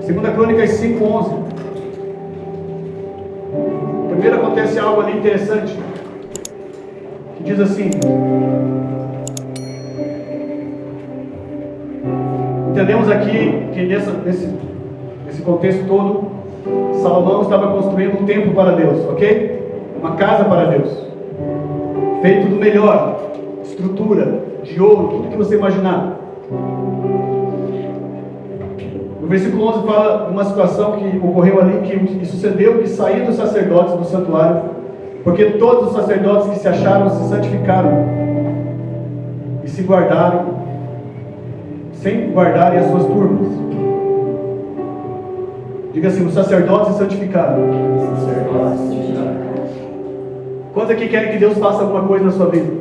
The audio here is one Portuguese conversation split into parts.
2 Crônicas 5:11. Primeiro acontece algo ali interessante, que diz assim: entendemos aqui que nesse contexto todo, Salomão estava construindo um templo para Deus, ok? Uma casa para Deus, feito do melhor, estrutura, de ouro, tudo que você imaginar. No versículo 11 fala de uma situação que ocorreu ali, que sucedeu, que saíram os sacerdotes do santuário, porque todos os sacerdotes que se acharam se santificaram e se guardaram, sem guardarem as suas turmas. Diga assim: os sacerdotes se santificaram. Quantos aqui querem que Deus faça alguma coisa na sua vida?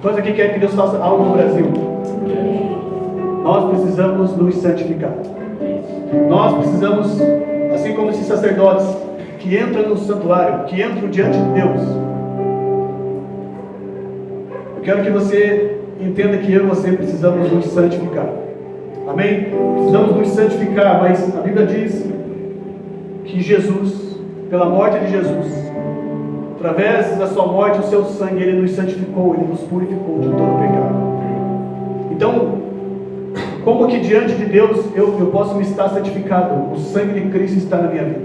Quantos aqui querem que Deus faça algo no Brasil? Nós precisamos nos santificar. Nós precisamos, assim como esses sacerdotes que entram no santuário, que entram diante de Deus. Eu quero que você entenda que eu e você precisamos nos santificar. Amém? Precisamos nos santificar, mas a Bíblia diz que Jesus, pela morte de Jesus, através da sua morte, o seu sangue, Ele nos santificou, Ele nos purificou de todo pecado. Então, como que diante de Deus eu posso me estar santificado? O sangue de Cristo está na minha vida.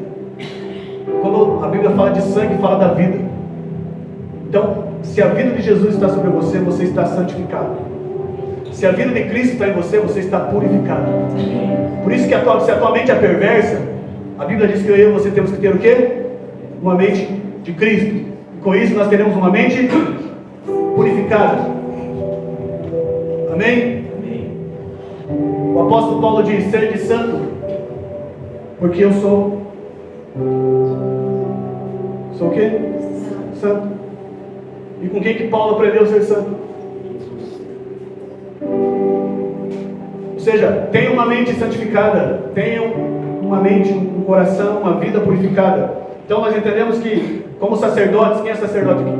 Quando a Bíblia fala de sangue, fala da vida. Então, se a vida de Jesus está sobre você, você está santificado. Se a vida de Cristo está em você, você está purificado. Por isso que se a tua mente é perversa, a Bíblia diz que eu e você temos que ter o quê? Uma mente de Cristo. E com isso nós teremos uma mente purificada. Amém? O apóstolo Paulo diz: sede santo, porque eu sou o quê? Santo. E com quem que Paulo aprendeu a ser santo? Ou seja, tenha uma mente santificada, tenha uma mente, um coração, uma vida purificada. Então nós entendemos que, como sacerdotes, quem é sacerdote aqui?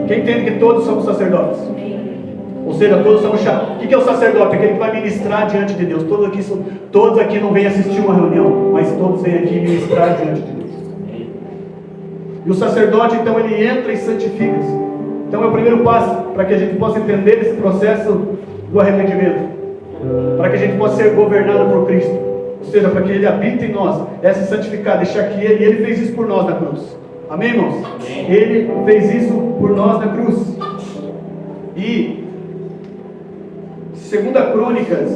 Quem entende que todos somos sacerdotes? Ou seja, todos somos chamados. O que é o sacerdote? Aquele que vai ministrar diante de Deus. Todos aqui não vêm assistir uma reunião, mas todos vêm aqui ministrar diante de Deus. E o sacerdote, então, ele entra e santifica-se. Então é o primeiro passo para que a gente possa entender esse processo do arrependimento, para que a gente possa ser governado por Cristo, ou seja, para que Ele habite em nós, é se santificar, deixar que Ele fez isso por nós na cruz. Amém, irmãos? Amém. Ele fez isso por nós na cruz. E 2 Crônicas,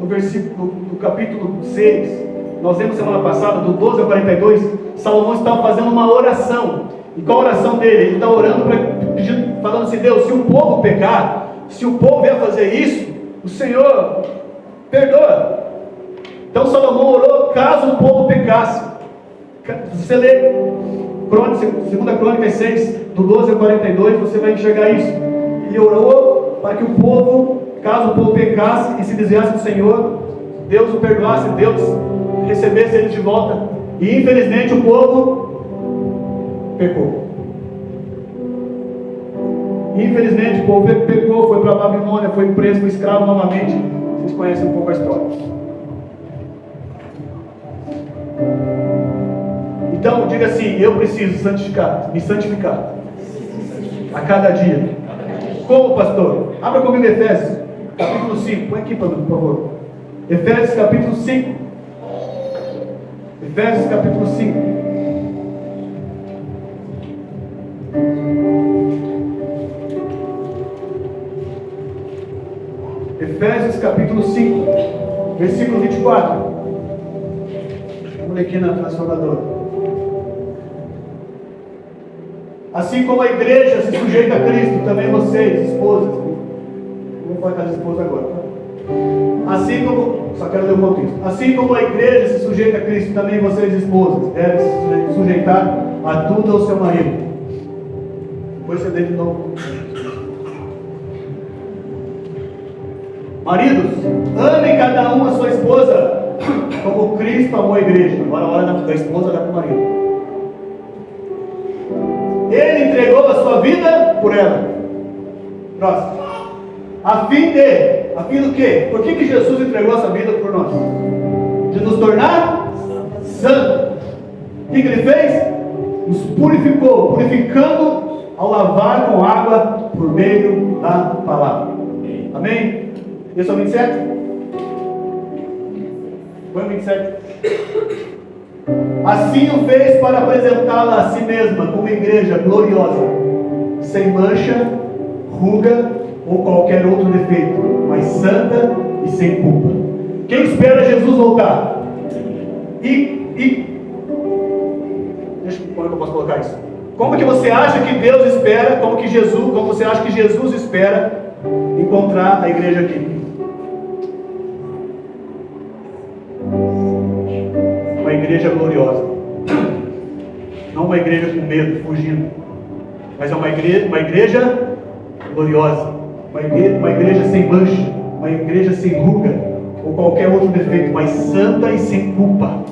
no capítulo 6, nós vimos semana passada, do 12 ao 42, Salomão estava fazendo uma oração. E qual a oração dele? Ele está orando, falando assim: Deus, se o povo pecar, se o povo vier fazer isso, o Senhor perdoa. Então Salomão orou caso o povo pecasse. Se você ler 2 Crônicas 6, do 12 ao 42, você vai enxergar isso. Ele orou para que o povo, caso o povo pecasse e se desviasse do Senhor, Deus o perdoasse, Deus recebesse eles de volta. E infelizmente o povo pecou. Infelizmente o povo pecou, foi para a Babilônia, foi preso, foi escravo novamente. Vocês conhecem um pouco a história. Então diga assim: eu preciso me santificar a cada dia. Como, pastor? Abra comigo Efésios capítulo 5. Põe aqui, por favor. Efésios capítulo 5. Efésios capítulo 5. Efésios capítulo 5, versículo 24. Vamos ler aqui na transformadora. Assim como a igreja se sujeita a Cristo, também vocês, esposas. Vamos falar com as esposas agora, tá? Assim como, só quero ler o contexto. Assim como a igreja se sujeita a Cristo, também vocês, esposas, devem se sujeitar a tudo ao seu marido. Depois você lê de novo. Maridos, amem cada um a sua esposa, como Cristo amou a igreja. Agora a hora da esposa dá para o marido. Ele entregou a sua vida por ela. Próximo. A fim de A fim do quê? Por que Jesus entregou essa vida por nós? De nos tornar santos. O que ele fez? Nos purificou, purificando ao lavar com água por meio da palavra. Amém? Esse é o 27? Foi o 27? Assim o fez para apresentá-la a si mesma como igreja gloriosa, sem mancha, ruga ou qualquer outro defeito, mas santa e sem culpa. Quem espera Jesus voltar? Como é que eu posso colocar isso? Como que você acha que Deus espera? Como você acha que Jesus espera encontrar a igreja aqui? Uma igreja gloriosa, não uma igreja com medo, fugindo, mas é uma igreja gloriosa, uma igreja sem mancha, uma igreja sem ruga ou qualquer outro defeito, mas santa e sem culpa.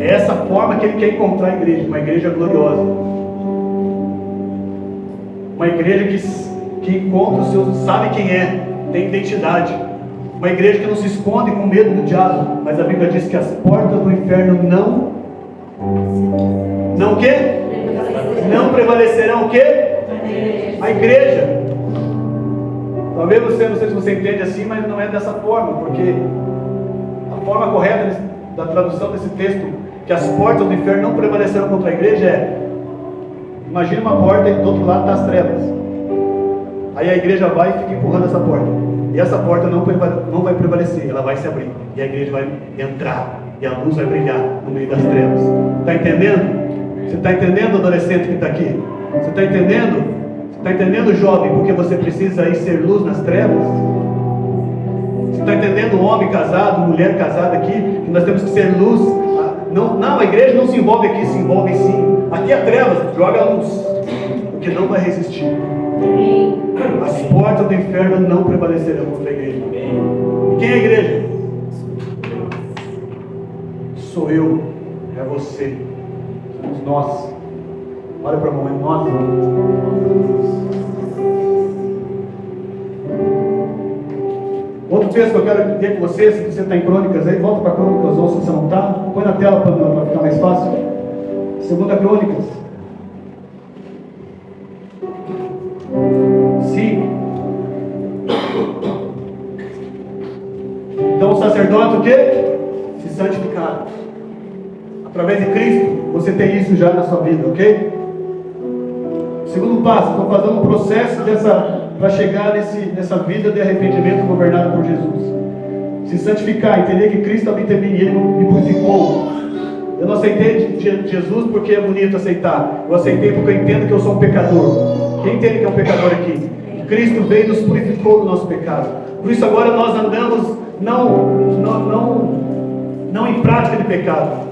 É essa forma que ele quer encontrar a igreja, uma igreja gloriosa, uma igreja que encontra os seus, sabe quem é, tem identidade, uma igreja que não se esconde com medo do diabo, mas a Bíblia diz que as portas do inferno não o quê? Não prevalecerão o quê? A igreja. Talvez você, não sei se você entende assim, mas não é dessa forma, porque a forma correta da tradução desse texto, que as portas do inferno não prevalecerão contra a igreja, imagina uma porta e do outro lado está as trevas. Aí a igreja vai e fica empurrando essa porta. E essa porta não vai prevalecer, ela vai se abrir. E a igreja vai entrar. E a luz vai brilhar no meio das trevas. Está entendendo? Você está entendendo, adolescente que está aqui? Você está entendendo? Você está entendendo, jovem, porque você precisa aí ser luz nas trevas? Você está entendendo, homem casado, mulher casada aqui, que nós temos que ser luz? Não, a igreja não se envolve aqui, se envolve sim. Aqui é trevas, joga a luz, porque não vai resistir. As portas do inferno não prevalecerão contra a igreja. E quem é a igreja? Sou eu, é você, somos nós. Olha para a mão, é nós. Outro texto que eu quero ver com você, se você está em Crônicas aí, volta para Crônicas, ou se você não está, põe na tela para ficar mais fácil. 2 Crônicas 5. Então o sacerdote o quê? Se santificar. Através de Cristo, você tem isso já na sua vida, ok? Segundo passo, estou fazendo um processo para chegar nessa vida de arrependimento governada por Jesus. Se santificar, entender que Cristo habita em mim e Ele me purificou. Eu não aceitei Jesus porque é bonito aceitar. Eu aceitei porque eu entendo que eu sou um pecador. Quem entende que é um pecador aqui? Cristo veio e nos purificou do nosso pecado. Por isso agora nós andamos não em prática de pecado.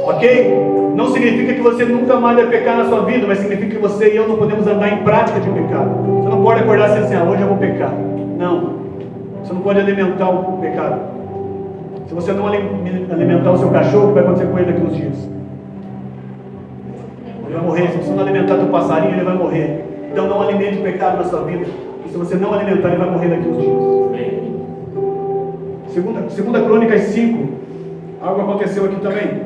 Ok? Não significa que você nunca mais vai pecar na sua vida, mas significa que você e eu não podemos andar em prática de pecado. Você não pode acordar assim, hoje eu vou pecar. Não. Você não pode alimentar o pecado. Se você não alimentar o seu cachorro, o que vai acontecer com ele daqui a uns dias? Ele vai morrer. Se você não alimentar teu passarinho, ele vai morrer. Então não alimente o pecado na sua vida. E se você não alimentar, ele vai morrer daqui a uns dias. Segunda Crônicas 5. Algo aconteceu aqui também.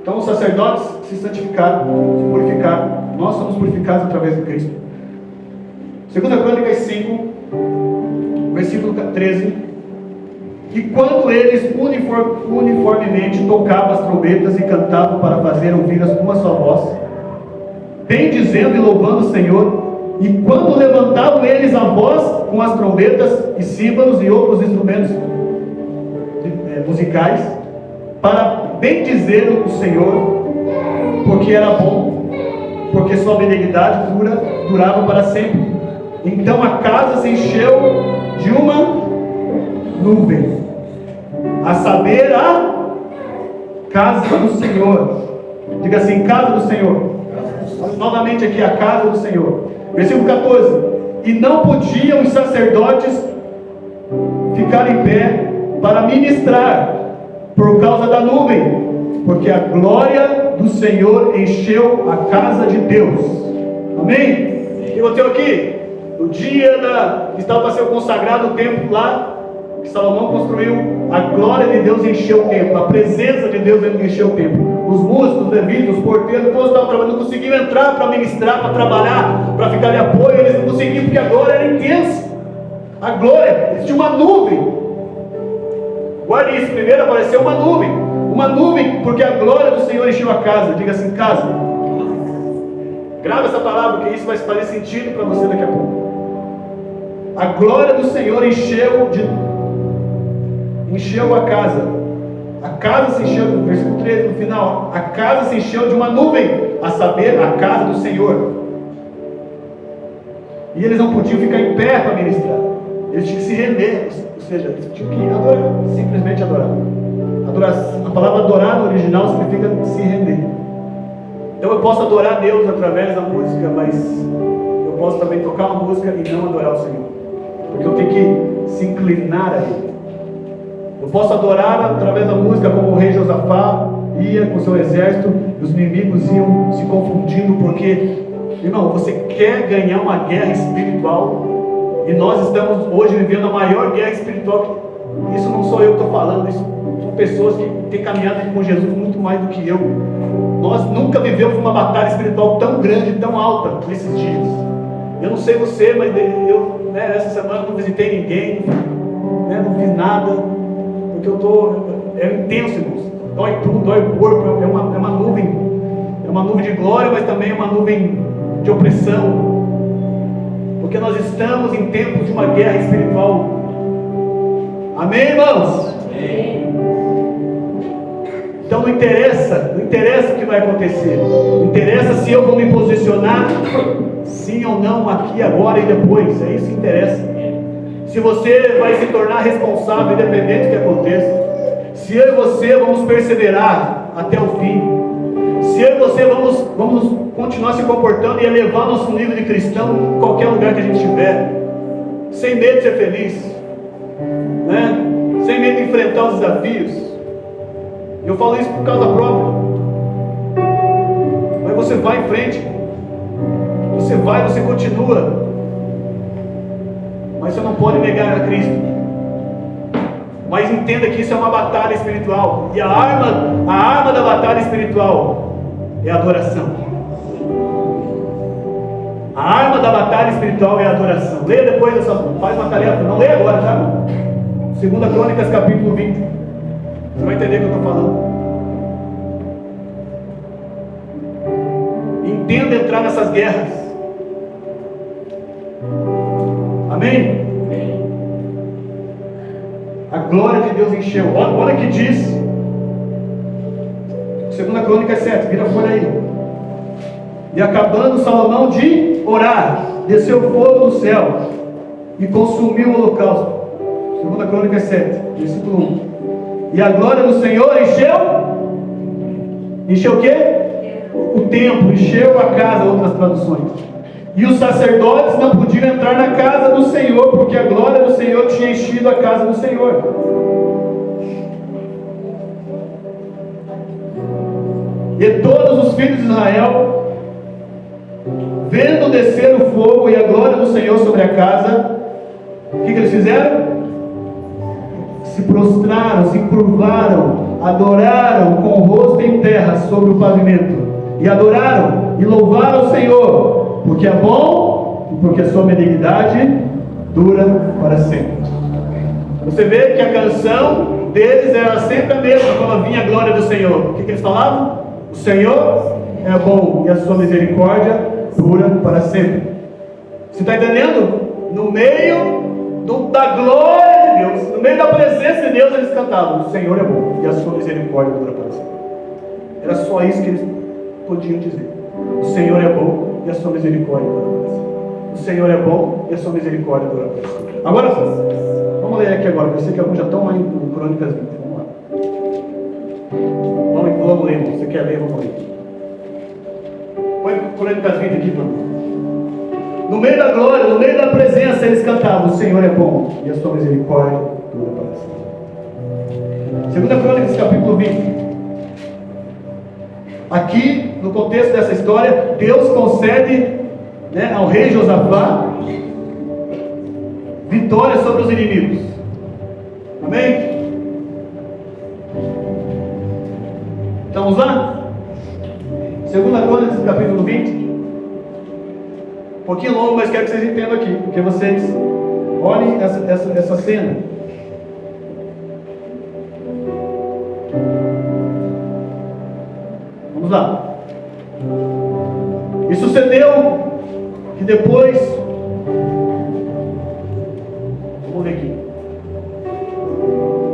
Então os sacerdotes se santificaram, se purificaram. Nós somos purificados através de Cristo. 2 Crônicas 5, versículo 13. E quando eles uniformemente tocavam as trombetas e cantavam para fazer ouvir uma só voz, bendizendo e louvando o Senhor, e quando levantavam eles a voz com as trombetas e símbolos e outros instrumentos musicais, para bendizer o Senhor, porque era bom, porque sua benignidade durava para sempre. Então a casa se encheu de uma nuvem, a saber, a casa do Senhor. Diga assim, casa do Senhor. Novamente aqui, a casa do Senhor. Versículo 14. E não podiam os sacerdotes ficar em pé para ministrar por causa da nuvem, porque a glória do Senhor encheu a casa de Deus. Amém? O que aconteceu aqui? No dia que estava para ser consagrado o templo lá, que Salomão construiu, a glória de Deus encheu o templo, a presença de Deus encheu o templo. Os músicos, os levitas, os porteiros, todos estavam trabalhando, não conseguiam entrar para ministrar, para trabalhar, para ficar de apoio, eles não conseguiam porque a glória era intensa. A glória, existia uma nuvem. Guarde isso, primeiro apareceu uma nuvem, porque a glória do Senhor encheu a casa. Diga assim, casa. Grava essa palavra, porque isso vai fazer sentido para você daqui a pouco. A glória do Senhor encheu a casa. A casa se encheu, no versículo 13, no final, a casa se encheu de uma nuvem, a saber, a casa do Senhor. E eles não podiam ficar em pé para ministrar. Eles tinham que se render, ou seja, eles tinham que adorar, simplesmente adorar. A palavra adorar no original significa se render. Então eu posso adorar a Deus através da música, mas eu posso também tocar uma música e não adorar o Senhor, porque eu tenho que se inclinar a Ele. Eu posso adorar através da música, como o rei Josafá ia com seu exército, e os inimigos iam se confundindo, porque, irmão, você quer ganhar uma guerra espiritual, e nós estamos hoje vivendo a maior guerra espiritual. Isso não sou eu que estou falando, isso são pessoas que têm caminhado com Jesus muito mais do que eu. Nós nunca vivemos uma batalha espiritual tão grande, tão alta nesses dias. Eu não sei você, mas eu essa semana não visitei ninguém, não fiz nada, porque é intenso, irmãos. Dói tudo, dói o corpo, é uma nuvem de glória, mas também é uma nuvem de opressão, porque nós estamos em tempos de uma guerra espiritual. Amém, irmãos? Amém. Então não interessa o que vai acontecer, não interessa se eu vou me posicionar sim ou não, aqui, agora e depois, é isso que interessa. Se você vai se tornar responsável, independente do que aconteça, se eu e você vamos perseverar até o fim, se eu e você vamos continuar se comportando e elevar nosso nível de cristão em qualquer lugar que a gente estiver, sem medo de ser feliz, sem medo de enfrentar os desafios. Eu falo isso por causa própria. Mas você vai em frente, você continua, mas você não pode negar a Cristo. Mas entenda que isso é uma batalha espiritual, e a arma da batalha espiritual é a adoração. A arma da batalha espiritual é a adoração. Leia depois, faz uma tarefa, não leia agora, tá? 2 Crônicas capítulo 20. Você vai entender o que eu estou falando. Entenda entrar nessas guerras. Amém? A glória de Deus encheu. Olha o que diz 2 Crônicas 7, vira por aí. E acabando Salomão de orar, desceu fogo do céu e consumiu o holocausto. 2 Crônicas 7, versículo 1. E a glória do Senhor encheu o quê? O templo, encheu a casa, outras traduções. E os sacerdotes não podiam entrar na casa do Senhor, porque a glória do Senhor tinha enchido a casa do Senhor. E todos os filhos de Israel, vendo descer o fogo e a glória do Senhor sobre a casa, o que eles fizeram? Se prostraram, se curvaram, adoraram com o rosto em terra sobre o pavimento, e adoraram e louvaram o Senhor, porque é bom e porque a sua benignidade dura para sempre. Você vê que a canção deles era sempre a mesma quando vinha a glória do Senhor. O que eles falavam? O Senhor é bom e a sua misericórdia dura para sempre. Você está entendendo? No meio da glória de Deus, no meio da presença de Deus, eles cantavam: o Senhor é bom e a sua misericórdia dura para sempre. Era só isso que eles podiam dizer: o Senhor é bom e a sua misericórdia dura para sempre. O Senhor é bom e a sua misericórdia dura para sempre. Agora, vamos ler aqui agora, eu sei que alguns já estão lá em Crônicas 20. Vamos lá. Vamos ler, irmão. Você quer ler? Vamos ler. Põe Crônicas 20 aqui, irmão. No meio da glória, no meio da presença, eles cantavam: o Senhor é bom e a sua misericórdia dura para sempre. 2 Crônicas capítulo 20. Aqui, no contexto dessa história, Deus concede né, ao rei Josafá vitória sobre os inimigos. Amém? Estamos lá? 2 Crônicas, capítulo 20. Um pouquinho longo, mas quero que vocês entendam aqui, porque vocês olhem essa cena. Vamos lá. E sucedeu que depois, vamos ver aqui.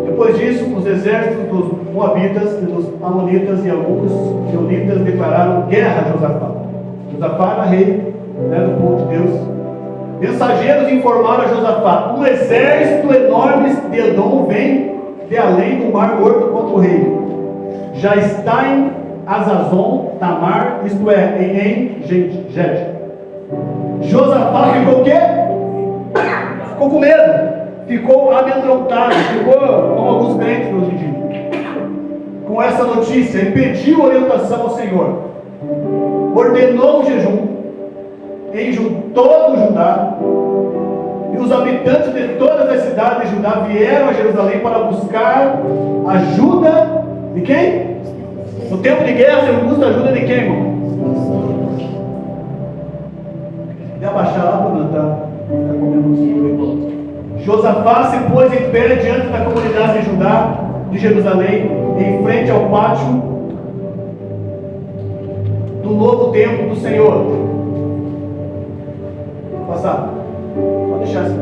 Depois disso, os exércitos dos Moabitas e dos Amonitas e alguns Meunitas declararam guerra a Josafá. Josafá era rei, né, do povo de Deus. Mensageiros informaram a Josafá: um exército enorme de Edom vem de além do mar Morto contra o rei. Já está em Azazon, Tamar, isto é, em Gede. Josafá ficou o quê? Ficou com medo, ficou amedrontado, ficou como alguns crentes hoje em dia, com essa notícia, e pediu orientação ao Senhor. Ordenou um jejum em todo o Judá, e os habitantes de todas as cidades de Judá vieram a Jerusalém para buscar ajuda de quem? No tempo de guerra, você busca ajuda de quem, irmão? Quer abaixar lá para não está comendo um. Josafá se pôs em pé diante da comunidade de Judá, de Jerusalém, em frente ao pátio do novo templo do Senhor. Vou passar. Pode deixar assim.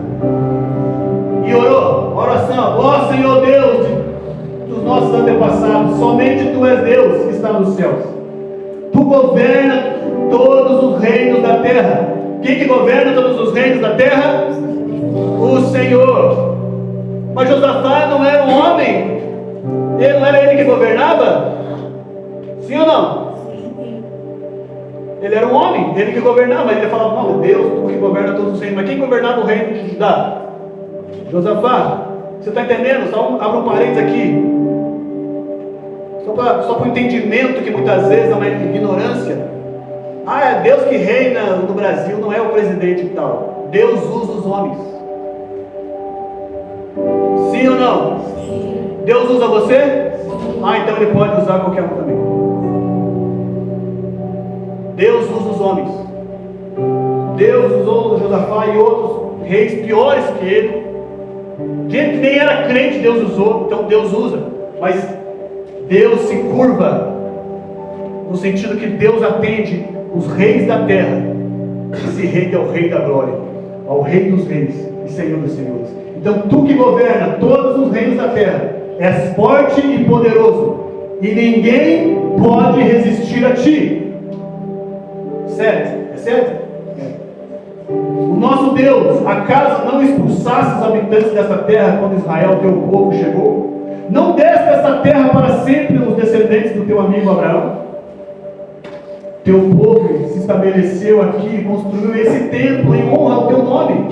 E orou, oração: ó Senhor Deus dos nossos antepassados, somente Tu és Deus que está nos céus. Tu governas todos os reinos da terra. Quem que governa todos os reinos da terra? O Senhor. Mas Josafá não era um homem? Não era ele que governava? Sim ou não? Ele era um homem, ele que governava, mas ele falava: não, Deus, Tu que governa todos os reinos. Mas quem governava o reino de Judá? Josafá. Você está entendendo? Só abra um parênteses aqui. Só para o entendimento, que muitas vezes é uma ignorância. É Deus que reina no Brasil, não é o presidente e tal. Deus usa os homens. Sim ou não? Sim. Deus usa você? Então Ele pode usar qualquer um também. Deus usa os homens. Deus usou Josafá e outros reis piores que ele. Gente que nem era crente, Deus usou. Então Deus usa. Mas Deus se curva, no sentido que Deus atende os reis da terra. Esse rei é o Rei da glória, ao Rei dos reis e Senhor dos senhores. Então Tu que governa todos os reinos da terra, és forte e poderoso, e ninguém pode resistir a Ti. Certo? É certo? O nosso Deus, acaso não expulsasse os habitantes desta terra quando Israel, Teu povo, chegou? Não deste esta terra para sempre os descendentes do Teu amigo Abraão? Teu povo se estabeleceu aqui e construiu esse templo em honra ao Teu nome.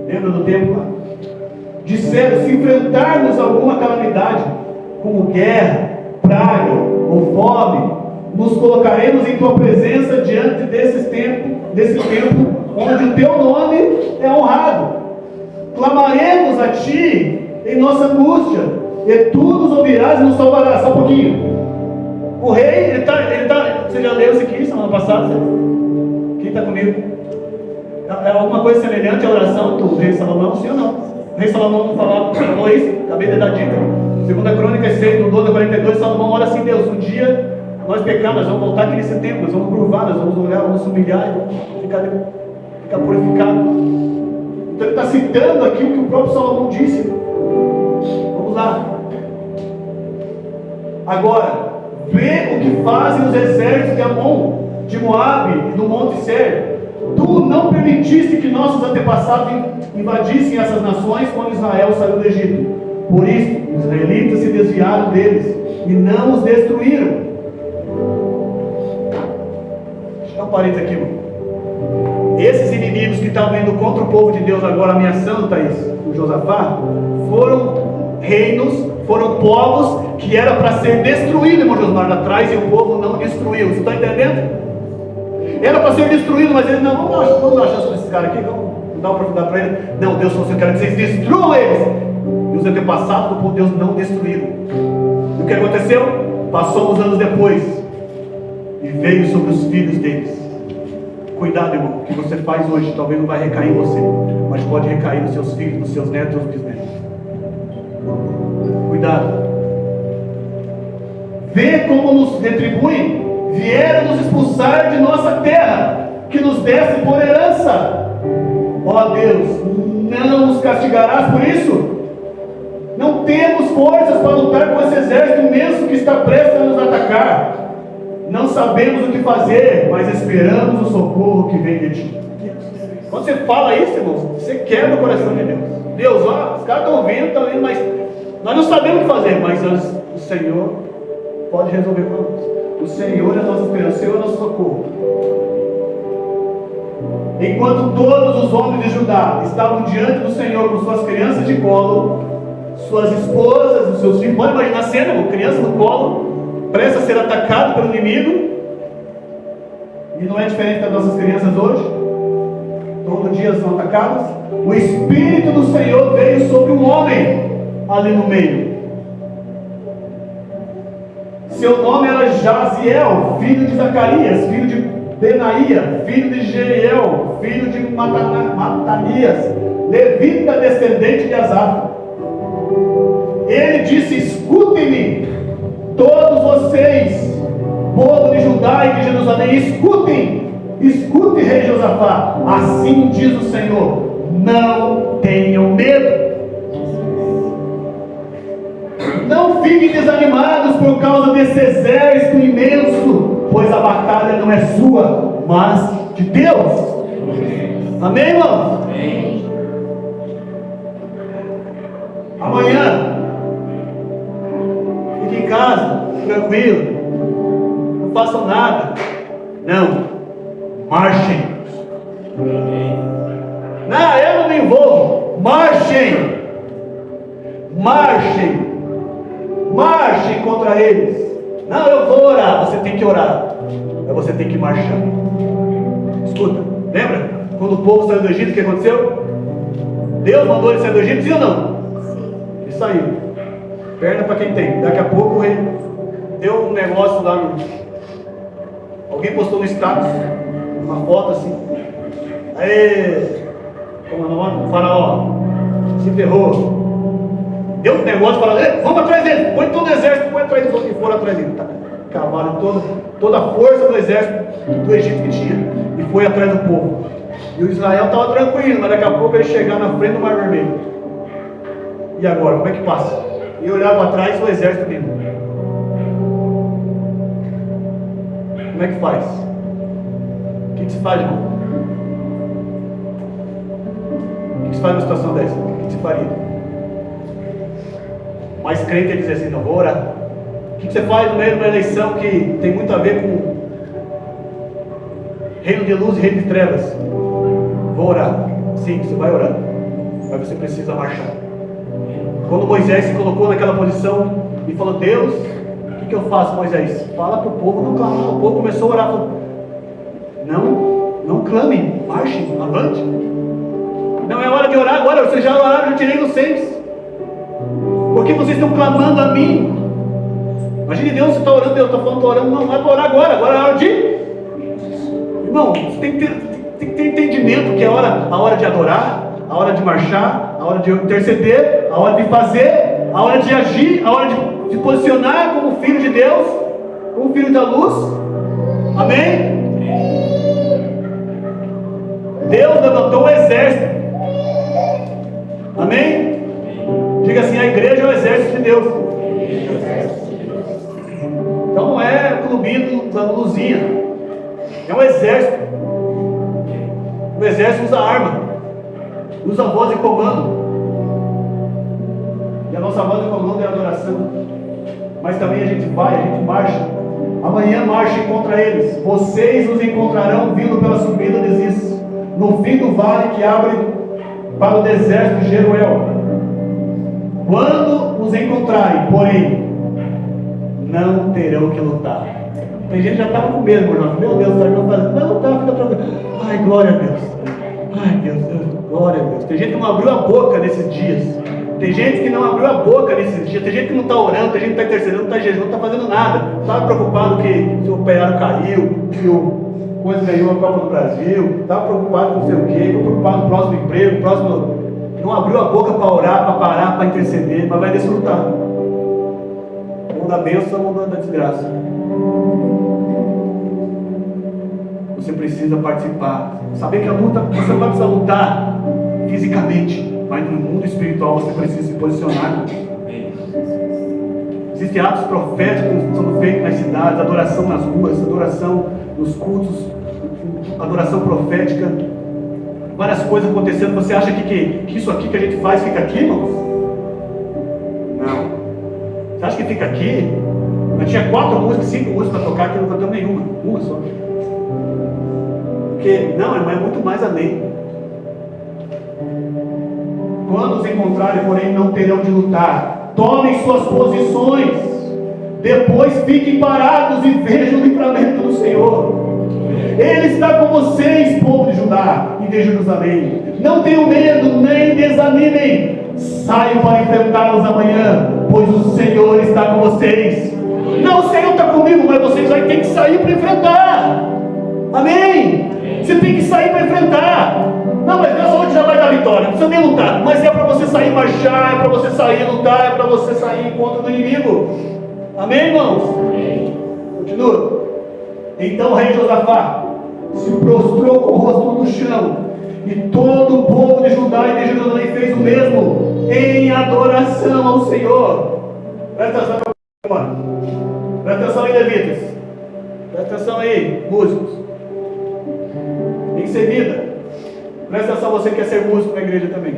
Lembra do templo lá? Disseram: se enfrentarmos alguma calamidade, como guerra, praga ou fome, nos colocaremos em Tua presença diante desse templo onde o Teu nome é honrado. Clamaremos a Ti em nossa angústia, e Tu nos ouvirás e nos salvarás. Só um pouquinho. O rei, ele tá, você já leu isso aqui semana passada? Quem está comigo? É alguma coisa semelhante à oração do rei Salomão, sim ou não? O rei Salomão não falou isso? Acabei de dar dica. 2 Crônicas 6, do 12 a 42, Salomão ora assim: Deus, um dia nós pecamos, nós vamos voltar aqui nesse tempo, nós vamos curvar, nós vamos olhar, vamos se humilhar e vamos ficar purificado. Então ele está citando aqui o que o próprio Salomão disse. Vamos lá. Agora, vê o que fazem os exércitos de Amon, de Moabe e do Monte Seir. Tu não permitiste que nossos antepassados invadissem essas nações quando Israel saiu do Egito. Por isso, os israelitas se desviaram deles e não os destruíram. Deixa eu dar um parênteses aqui, irmão. Esses inimigos que estavam indo contra o povo de Deus agora, ameaçando, Thaís, o Josafá, foram reinos, foram povos que era para ser destruído, irmão Josmar, lá atrás, e o povo não destruiu. Você está entendendo? era para ser destruído, mas ele, não, vamos dar uma chance para esses caras aqui, vamos dar uma oportunidade para eles. Não, Deus falou assim, eu quero que vocês destruam eles. E os antepassados do povo de Deus não destruíram. E o que aconteceu? Passou uns anos depois, e veio sobre os filhos deles. Cuidado, irmão, o que você faz hoje talvez não vai recair em você, mas pode recair nos seus filhos, nos seus netos, nos bisnetos. Cuidado. Vê como nos retribuem. Vieram nos expulsar de nossa terra, que nos desse por herança. Ó Deus, não nos castigarás por isso? Não temos forças para lutar com esse exército imenso que está prestes a nos atacar. Não sabemos o que fazer, mas esperamos o socorro que vem de ti. Quando você fala isso, irmãos, você quebra o coração de Deus. Deus, ó, os caras estão ouvindo, mas nós não sabemos o que fazer, mas o Senhor pode resolver para nós. O Senhor é a nossa esperança, o Senhor é o nosso socorro. Enquanto todos os homens de Judá estavam diante do Senhor com suas crianças de colo, suas esposas, os seus filhos, pode imaginar a cena, uma criança no colo, presta a ser atacado pelo inimigo, e não é diferente das nossas crianças hoje, todo dia são atacadas. O Espírito do Senhor veio sobre um homem ali no meio. Seu nome era Jaziel, filho de Zacarias, filho de Benaía, filho de Jeiel, filho de Matanias, levita descendente de Asaf. Ele disse: escutem-me, todos vocês, povo de Judá e de Jerusalém, escutem, rei Josafá, assim diz o Senhor, não tenham medo. Não fiquem desanimados por causa desse exército imenso, pois a batalha não é sua, mas de Deus. Amém, irmãos? Amém. Amanhã, fique em casa, tranquilo, não façam nada. Não, marchem. Não, eu não me envolvo. Marchem. Marchem contra eles. Não, eu vou orar. Você tem que orar, mas você tem que marchar. Escuta, lembra? Quando o povo saiu do Egito, o que aconteceu? Deus mandou ele sair do Egito, sim ou não? E saiu. Perna para quem tem. Daqui a pouco ele deu um negócio lá no... Alguém postou no status uma foto assim. Aí, como é o nome? O faraó se ferrou. Deu um negócio para ele, vamos atrás dele, põe todo o exército, põe atrás dos que foram atrás dele. Tá? Cavalo, toda a força do exército do Egito que tinha, e foi atrás do povo. E o Israel estava tranquilo, mas daqui a pouco ele chegar na frente do Mar Vermelho. E agora, como é que passa? E olhar para trás, o exército vindo. Como é que faz? O que se faz, irmão? O que se faz numa situação dessa? O que se faria? Mas crente é dizer assim, não, vou orar. O que você faz no meio de uma eleição que tem muito a ver com reino de luz e reino de trevas? Vou orar. Sim, você vai orar, mas você precisa marchar. Quando Moisés se colocou naquela posição e falou: Deus, o que eu faço, Moisés? Fala para o povo não clamar. O povo começou a orar, falou: não clamem, marchem, avante. Não é hora de orar agora, vocês já oraram, já tirei vocês. Por que vocês estão clamando a mim? Imagine Deus, você está orando, Deus está falando, estou orando, não é para orar agora é a hora de... Irmão, você tem que ter entendimento que é a hora de adorar, a hora de marchar, a hora de interceder, a hora de fazer, a hora de agir, a hora de se posicionar como filho de Deus, como filho da luz. Amém? Deus levantou um exército. Amém? Diga assim: a igreja é o exército de Deus. Então não é clubinho dando luzinha, é um exército. O exército usa arma, usa voz de comando, e a nossa voz de comando é a adoração. Mas também a gente marcha. Amanhã marchem contra eles. Vocês os encontrarão vindo pela subida de Ziz, no fim do vale que abre para o deserto de Jeruel. Quando os encontrarem, porém, não terão que lutar. Tem gente que já estava com medo, meu Deus, será que eu vou fazer? Não, tá, fica tranquilo. Ai, glória a Deus. Ai, Deus, glória a Deus. Tem gente que não abriu a boca nesses dias. Tem gente que não abriu a boca nesses dias. Tem gente que não está orando, tem gente que está intercedendo, não está jejum, não está fazendo nada. Estava preocupado que o operário caiu, que o coisa ganhou a Copa do Brasil. Estava preocupado com não sei o quê, preocupado com o próximo emprego, próximo. Não abriu a boca para orar, para parar, para interceder, mas vai desfrutar. Ou da bênção ou da desgraça. Você precisa participar. Saber que a luta, você não vai precisar lutar fisicamente, mas no mundo espiritual você precisa se posicionar. Existem atos proféticos sendo feitos nas cidades, adoração nas ruas, adoração nos cultos, adoração profética, várias coisas acontecendo. Você acha que isso aqui que a gente faz fica aqui, irmãos? Não. Você acha que fica aqui? Eu tinha 4 músicas, 5 músicas para tocar, aqui não cantamos nenhuma, uma só. Porque, não, é muito mais além. Quando os encontrarem, porém, não terão de lutar. Tomem suas posições. Depois fiquem parados e vejam o livramento do Senhor. Ele está com vocês, povo de Judá e de Jerusalém. Não tenham medo, nem desanimem. Saiam para enfrentá-los amanhã, pois o Senhor está com vocês. Não, o Senhor está comigo, mas vocês vão ter que sair para enfrentar. Amém? Você tem que sair para enfrentar. Não, mas Deus hoje já vai dar vitória, não precisa nem lutar. Mas é para você sair marchar, é para você sair lutar, é para você sair em contra do inimigo. Amém, irmãos? Amém. Continua. Então o rei Josafá se prostrou com o rosto no chão, e todo o povo de Judá e de Jerusalém fez o mesmo, em adoração ao Senhor. Presta atenção, mano. Presta atenção aí, levitas. Presta atenção aí, músicos. Em seguida, presta atenção, você que quer ser músico na igreja também.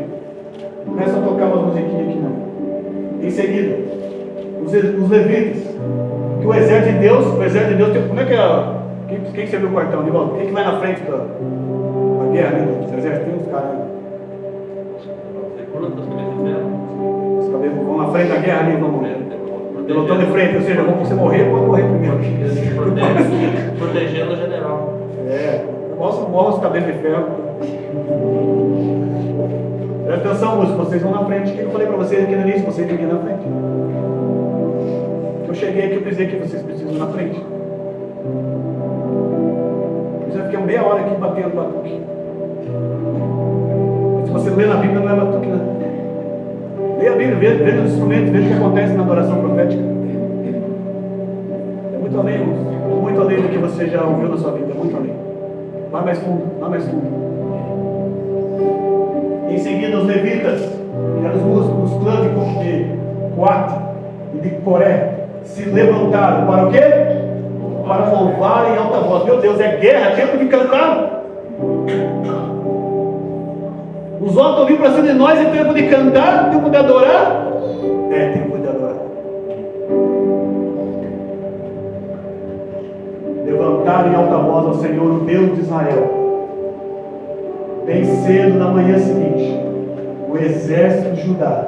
Não é só tocar umas musiquinhas aqui, não. Em seguida, os levitas, que o exército de Deus tem, como é que é? Quem serviu o quartão, Nivaldo? Quem que vai na frente da guerra, né? Os exércitos tem uns caras, né? Os cabelos vão na frente da guerra ali, vamos ver. Pelotão de frente, ou seja, você morrer, pode morrer primeiro. Protegendo o general. Morra os cabelos de ferro. Presta atenção, música, vocês vão na frente. O que eu falei para vocês aqui no início? Vocês têm que ir na frente. Eu cheguei aqui, eu pensei que vocês precisam ir na frente. Eu já fiquei meia hora aqui batendo batuque. Mas se você lê na Bíblia, não é batuque, não. Leia a Bíblia, veja os instrumentos, veja o que acontece na adoração profética. É muito além, muito além do que você já ouviu na sua vida, é muito além. Vai mais fundo, vai mais fundo. Em seguida, os levitas, que eram os clãs de Coate e de Coré, se levantaram para o quê? Para louvar em alta voz. Meu Deus, é guerra, tempo de cantar. Os homens estão vindo para cima de nós, é tempo de cantar, tempo de adorar. É tempo de adorar. Levantaram em alta voz ao Senhor, o Deus de Israel. Bem cedo na manhã seguinte, o exército de Judá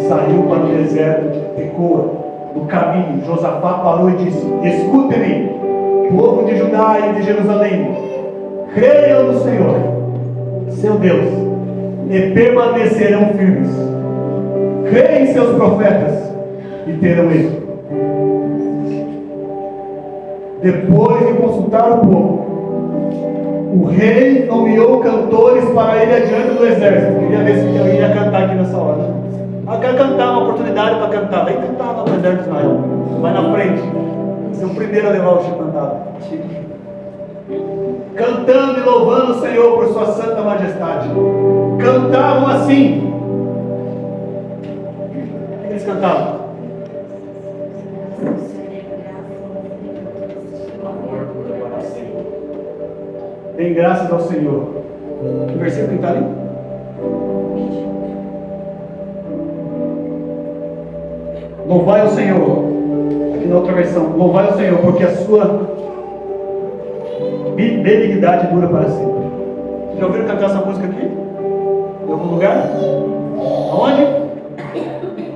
saiu para o deserto de Tecoa. No caminho, Josafá parou e disse: escutem-me, povo de Judá e de Jerusalém, creiam no Senhor, seu Deus, e permanecerão firmes. Creem em seus profetas e terão êxito. Depois de consultar o povo, o rei nomeou cantores para ir adiante do exército. Queria ver se eu ia cantar aqui nessa hora. Eu quero cantar, uma oportunidade para cantar. Vem cantar lá no exército de Israel. Vai na frente. Você é o primeiro a levar o Chico cantado. Cantando e louvando o Senhor por sua santa majestade. Cantavam assim. O que eles cantavam? Dêem graças ao Senhor. Que versículo que está ali? Louvai ao Senhor. Aqui na outra versão. Louvai ao Senhor, porque a sua benignidade dura para sempre. Vocês já ouviram cantar essa música aqui? Em algum lugar? Aonde?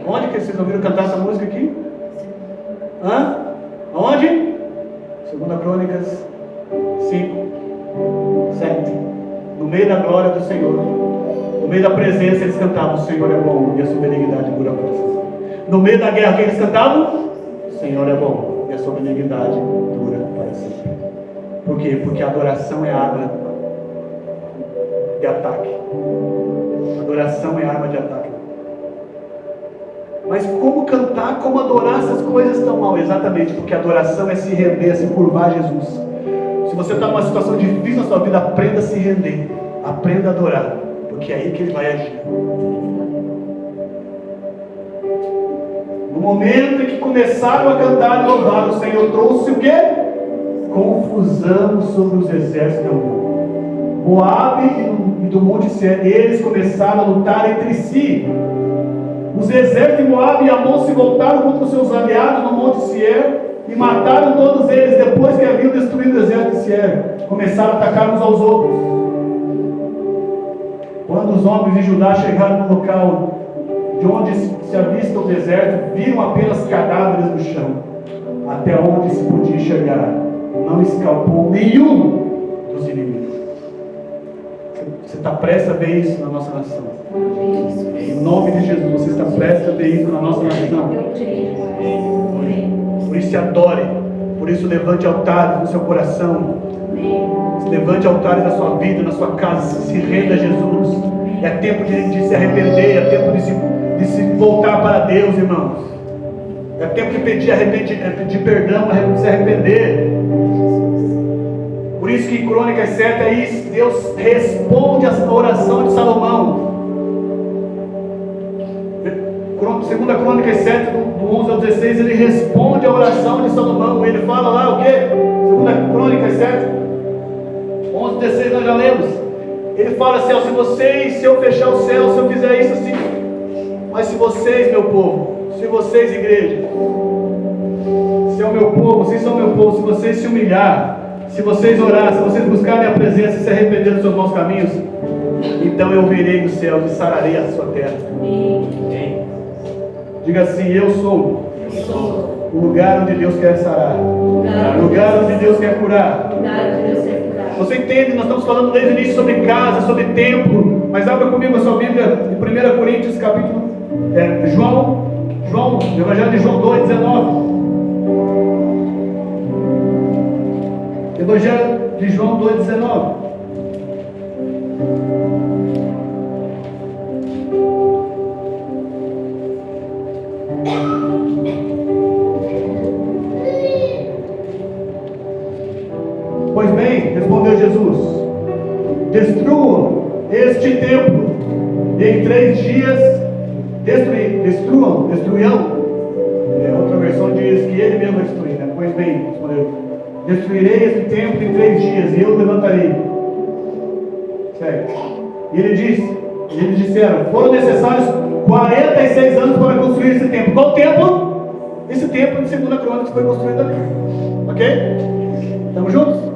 Onde que vocês ouviram cantar essa música aqui? Aonde? 2 Crônicas 5, 7. No meio da glória do Senhor, no meio da presença, eles cantavam: o Senhor é bom e a sua benignidade dura para sempre. No meio da guerra, o que eles cantavam? O Senhor é bom e a sua benignidade dura para sempre. Por quê? Porque a adoração é arma de ataque. A adoração é arma de ataque. Mas como cantar, como adorar, essas coisas estão mal? Exatamente, porque a adoração é se render, é se curvar a Jesus. Se você está numa situação difícil na sua vida, aprenda a se render, aprenda a adorar, porque é aí que Ele vai agir. No momento em que começaram a cantar e louvar, o Senhor trouxe o quê? Confusão sobre os exércitos do mundo. Moabe e do Monte Seir, eles começaram a lutar entre si. Os exércitos de Moabe e Amon se voltaram contra os seus aliados no Monte Seir e mataram todos eles. Depois que haviam destruído o exército de Seir, começaram a atacar uns aos outros. Quando os homens de Judá chegaram no local de onde se avista o deserto, viram apenas cadáveres no chão, até onde se podia enxergar. Não escapou nenhum dos inimigos. Você está prestes a ver isso na nossa nação. Em nome de Jesus, você está prestes a ver isso na nossa nação. Por isso se adore. Por isso levante altares no seu coração. Levante altares na sua vida, na sua casa. Se renda a Jesus. É tempo de se arrepender. É tempo de se voltar para Deus, irmãos. É tempo de pedir perdão, de se arrepender. Por isso que em Crônicas 7 é isso. Deus responde a oração de Salomão. 2 Crônicas 7, do 11 ao 16, ele responde a oração de Salomão. Ele fala lá o quê? 2 Crônicas 7, 11 e 16 nós já lemos. Ele fala assim: se eu fechar o céu, se eu fizer isso assim, mas se vocês, meu povo, se vocês, igreja, se é o meu povo, vocês são meu povo, se vocês se humilhar, se vocês orar, se vocês buscarem a presença e se arrepender dos seus maus caminhos, então eu virei do céu e sararei a sua terra. Diga assim: eu sou o lugar onde Deus quer sarar, o lugar onde Deus quer curar. Você entende? Nós estamos falando desde o início sobre casa, sobre templo, mas abra comigo a sua Bíblia em 1 Coríntios capítulo Evangelho de João 2, 19. Evangelho de João 2, 19. Pois bem, respondeu Jesus, destruam este templo, e em 3 dias destruirão. Outra versão diz que ele mesmo vai destruir, né? Pois bem, respondeu, destruirei este templo em 3 dias, e eu o levantarei. Certo? E eles disseram, foram necessários 46 anos para construir esse templo. Qual templo? Esse templo de 2 Crônicas foi construído aqui. Ok? Estamos juntos?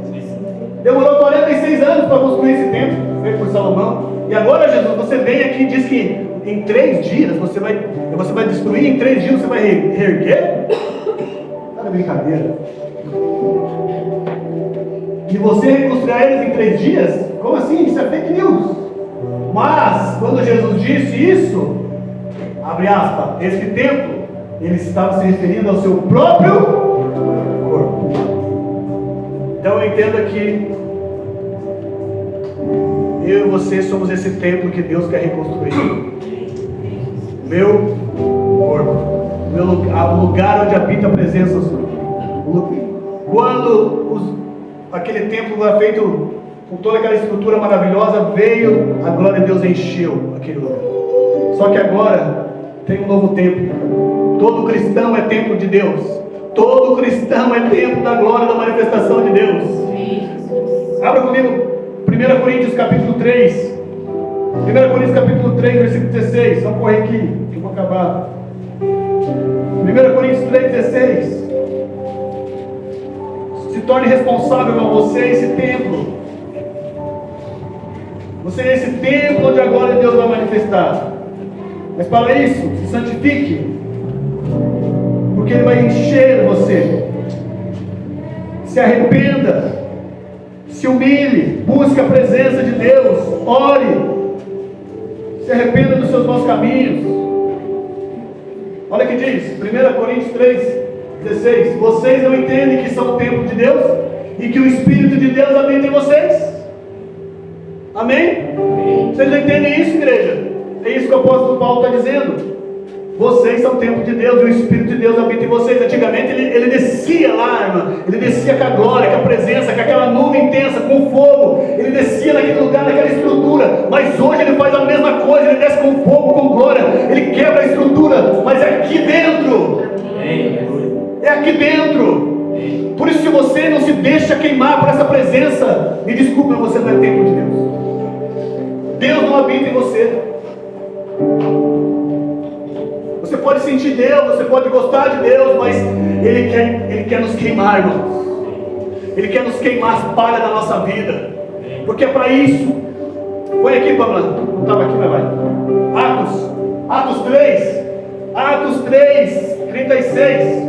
Demorou 46 anos para construir esse templo, feito por Salomão. E agora, Jesus, você vem aqui e diz que em 3 dias você vai destruir, em 3 dias você vai reerguer? Tá de brincadeira. E você reconstruirá eles em 3 dias? Como assim? Isso é fake news. Mas, quando Jesus disse isso, abre aspas, esse templo, ele estava se referindo ao seu próprio corpo. Então entenda que eu e você somos esse templo que Deus quer reconstruir. Meu corpo, o lugar onde habita a presença sua. Quando aquele templo foi feito com toda aquela estrutura maravilhosa, veio a glória de Deus, encheu aquele lugar. Só que agora tem um novo templo. Todo cristão é templo de Deus. Todo cristão é templo da glória, da manifestação de Deus. Abra comigo 1 Coríntios capítulo 3. 1 Coríntios capítulo 3, versículo 16. Vamos correr aqui, que eu vou acabar. 1 Coríntios 3, 16. Se torne responsável a você, esse templo. Você é esse templo onde a glória de Deus vai manifestar. Mas para isso, se santifique, porque Ele vai encher você. se arrependa, se humilhe, busque a presença de Deus, ore, se arrependa dos seus maus caminhos. Olha o que diz, 1 Coríntios 3:16, vocês não entendem que são o templo de Deus e que o Espírito de Deus habita em vocês? Amém? Vocês não entendem isso, igreja? É isso que o apóstolo Paulo está dizendo. Vocês são o templo de Deus e o Espírito de Deus habita em vocês. Antigamente ele descia lá, irmã. Ele descia com a glória, com a presença, com aquela nuvem intensa, com fogo. Ele descia naquele lugar, naquela estrutura. Mas hoje ele faz a mesma coisa. Ele desce com fogo, com glória. Ele quebra a estrutura, mas é aqui dentro. É aqui dentro. Por isso, se você não se deixa queimar por essa presença, me desculpe, mas você não é templo de Deus. Deus não habita em você. Você pode sentir Deus, você pode gostar de Deus, mas Ele quer nos queimar, irmãos. Ele quer nos queimar as palhas da nossa vida, porque é para isso. Põe aqui, Pamela, não estava aqui, mas vai. Atos 3, 36.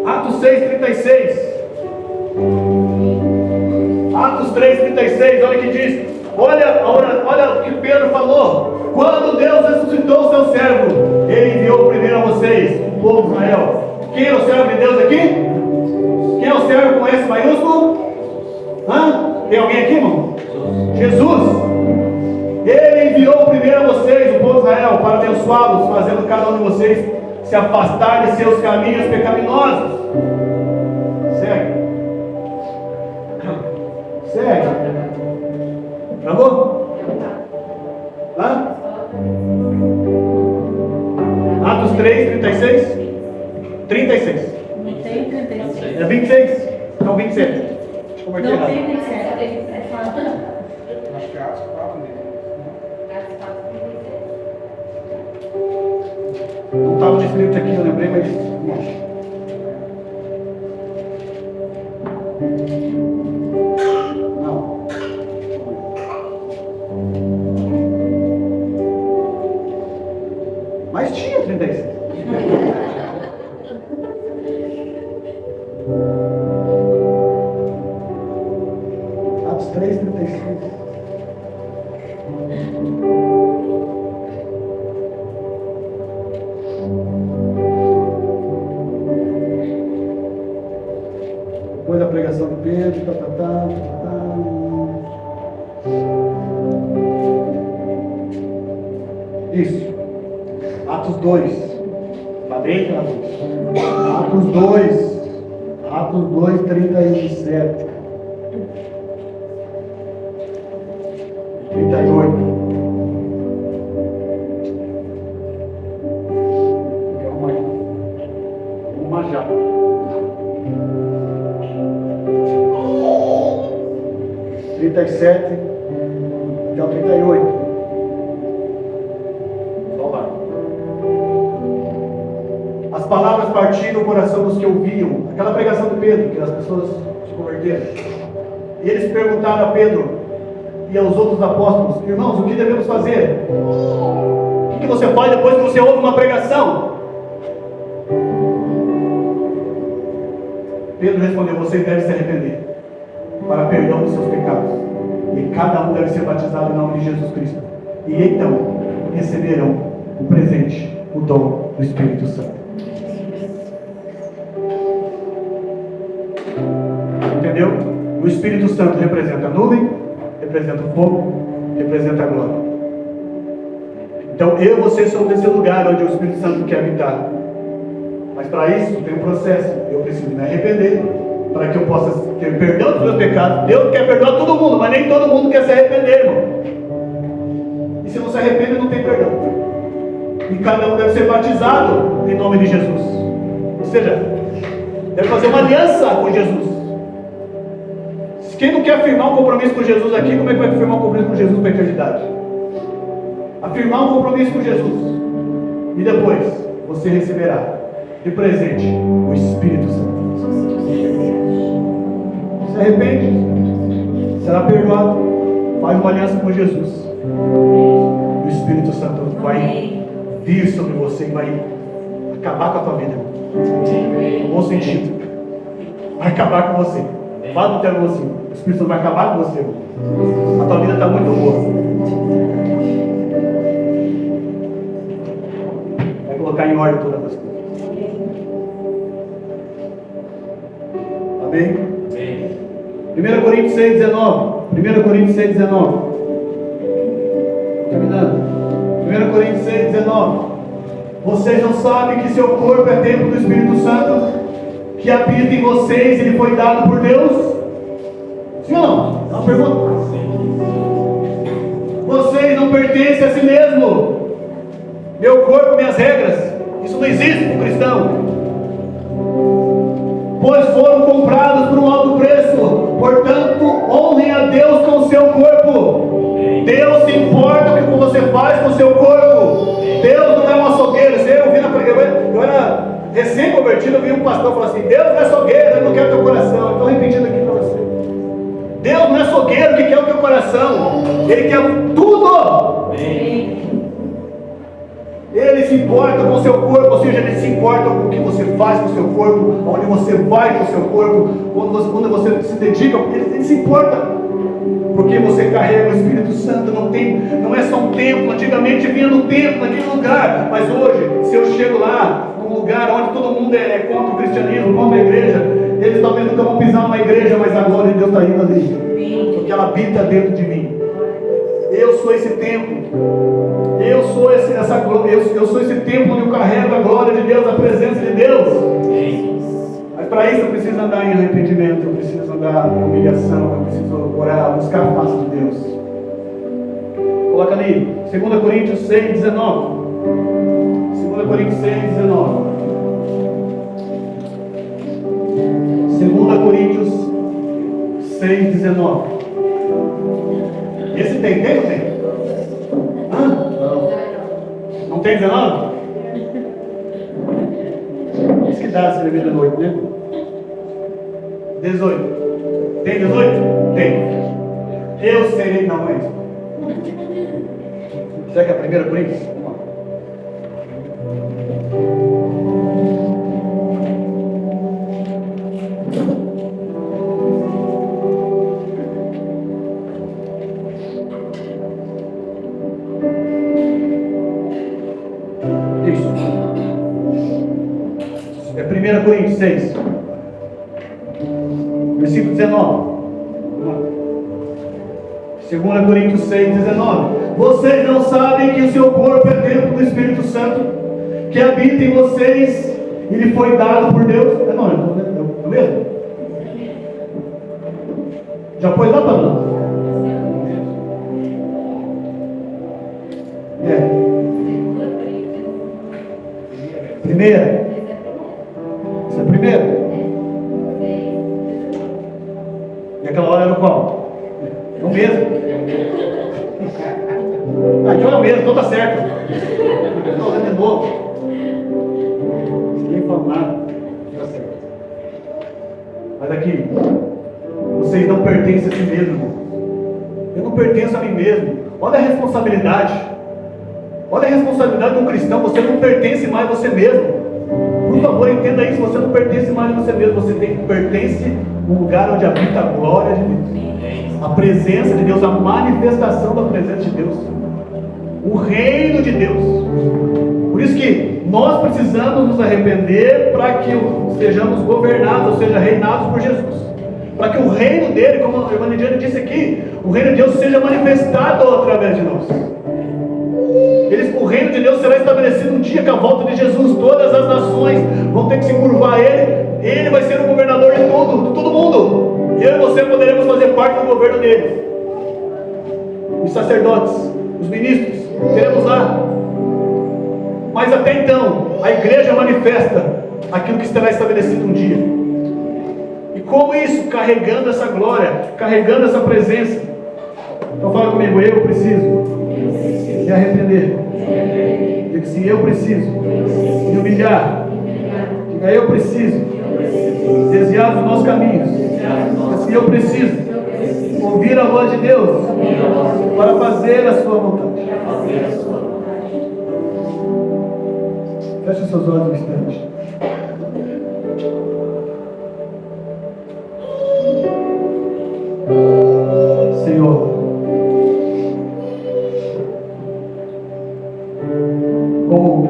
Atos 6, 36. Atos 3, 36, olha o que diz. Olha o que Pedro falou. Quando Deus ressuscitou o seu servo, Ele enviou primeiro a vocês, o povo de Israel. Quem é o servo de Deus aqui? Quem é o servo com S maiúsculo? Tem alguém aqui, irmão? Jesus. Ele enviou primeiro a vocês, o povo de Israel, para abençoá-los, fazendo cada um de vocês se afastar de seus caminhos pecaminosos. Segue. Travou? Atos 3, 36? 36. Tem 36. É 26? Então 27. Deixa eu converter Não errado. tem 27. Acho que é Atos 4 mesmo. Não estava escrito aqui, eu lembrei, mas não acho. Não. Mas tinha 36. Atos 3, 36. Depois da pregação de Pedro, Isso. Atos 2. Está bem, Atos 2. Atos 2, 37. 38. Uma já. E 37 até o 38. Só vai. As palavras partiram o coração dos que ouviam. Aquela pregação de Pedro, que as pessoas se converteram. E eles perguntaram a Pedro e aos outros apóstolos: irmãos, o que devemos fazer? O que você faz depois que você ouve uma pregação? Pedro respondeu: vocês devem se arrepender para perdão dos seus pecados, e cada um deve ser batizado em nome de Jesus Cristo, e então receberão o presente, o dom do Espírito Santo. Entendeu? O Espírito Santo representa a nuvem, representa o fogo, representa a glória. Então eu e você somos desse lugar onde o Espírito Santo quer habitar. Mas para isso tem um processo. Eu preciso me arrepender para que eu possa ter perdão dos meus pecados. Deus quer perdoar todo mundo, mas nem todo mundo quer se arrepender, irmão. E se não se arrepende, não tem perdão. E cada um deve ser batizado em nome de Jesus. Ou seja, deve fazer uma aliança com Jesus. Quem não quer afirmar um compromisso com Jesus aqui, como é que vai afirmar um compromisso com Jesus para a eternidade? Afirmar um compromisso com Jesus. E depois, você receberá de presente o Espírito Santo. Se arrepende, será perdoado, faz uma aliança com Jesus. O Espírito Santo vai vir sobre você e vai acabar com a tua vida, no bom sentido. vai acabar com você. Fala do teu irmão assim, o Espírito Santo vai acabar com você. A tua vida está muito boa. Vai colocar em ordem todas as coisas. Amém? 1 Coríntios 6,19. 1 Coríntios 6,19. Terminando. 1 Coríntios 6,19. Vocês não sabem que seu corpo é templo do Espírito Santo, que habita em vocês, ele foi dado por Deus? Sim ou não? É uma pergunta. Vocês não pertencem a si mesmo. Meu corpo, minhas regras. Isso não existe para o cristão. Pois foram comprados por um alto preço. Portanto, honrem a Deus com o seu corpo. Deus se importa com o que você faz com o seu corpo. Deus não é um açougueiro. Eu era recém-convertido, eu vi um pastor falar assim: Deus não é açougueiro, ele não quer o teu coração. Estou repetindo aqui para você. Deus não é açougueiro que quer o teu coração. Ele quer tudo. Ele se importa com o seu corpo, ou seja, ele se importa com o que você faz com o seu corpo, onde você vai com o seu corpo, quando você se dedica, ele se importa. Porque você carrega o Espírito Santo, não é só um templo. Antigamente vinha no templo, naquele lugar, mas hoje, se eu chego lá, num lugar onde todo mundo é contra o cristianismo, contra a igreja, eles talvez nunca vão pisar numa igreja, mas a glória de Deus está indo ali, porque ela habita dentro de mim. Eu sou esse templo. Eu sou esse templo onde eu carrego a glória de Deus, a presença de Deus. Mas para isso eu preciso andar em arrependimento, eu preciso andar em humilhação, eu preciso orar, buscar a face de Deus. Coloca ali, 2 Coríntios 6,19. 2 Coríntios 6,19. 2 Coríntios 6,19. Esse tem ou tem? Não tem 19? Isso que dá se beber de noite, né? 18. Tem 18? Tem. Eu serei. Não, é isso. Será que é a primeira Coríntios? Vamos lá. Isso. É 1 Coríntios 6. Versículo 19. 2 Coríntios 6, 19. Vocês não sabem que o seu corpo é templo do Espírito Santo, que habita em vocês, e lhe foi dado por Deus? É o mesmo? Já pôs lá para nós? Primeira. Essa é a primeira. E aquela hora era o qual? É o mesmo. Então é o mesmo, então tá certo. Estou olhando de novo. Ninguém fala nada. Tá certo. Mas aqui, vocês não pertencem a si mesmo. Eu não pertenço a mim mesmo. Olha a responsabilidade. Olha a responsabilidade de um cristão. Você não pertence mais a você mesmo. Por favor, entenda isso. Você não pertence mais a você mesmo. Você pertence no lugar onde habita a glória de Deus, a presença de Deus, a manifestação da presença de Deus, o reino de Deus. Por isso que nós precisamos nos arrepender para que sejamos governados, ou seja, reinados por Jesus, para que o reino dele, como a irmã Lidiane disse aqui, o reino de Deus seja manifestado através de nós. O reino de Deus será estabelecido um dia com a volta de Jesus. Todas as nações vão ter que se curvar a Ele. Ele vai ser o governador de tudo, de todo mundo. E eu e você poderemos fazer parte do governo dele. Os sacerdotes, os ministros, teremos lá. Mas até então, a igreja manifesta aquilo que será estabelecido um dia. E como isso? Carregando essa glória, carregando essa presença. Então fala comigo, eu preciso me arrepender. Diga assim, eu preciso me humilhar. Diga, eu preciso desviar dos nossos caminhos. Diga assim, eu preciso ouvir a voz de Deus para fazer a sua vontade. Feche seus olhos um instante. como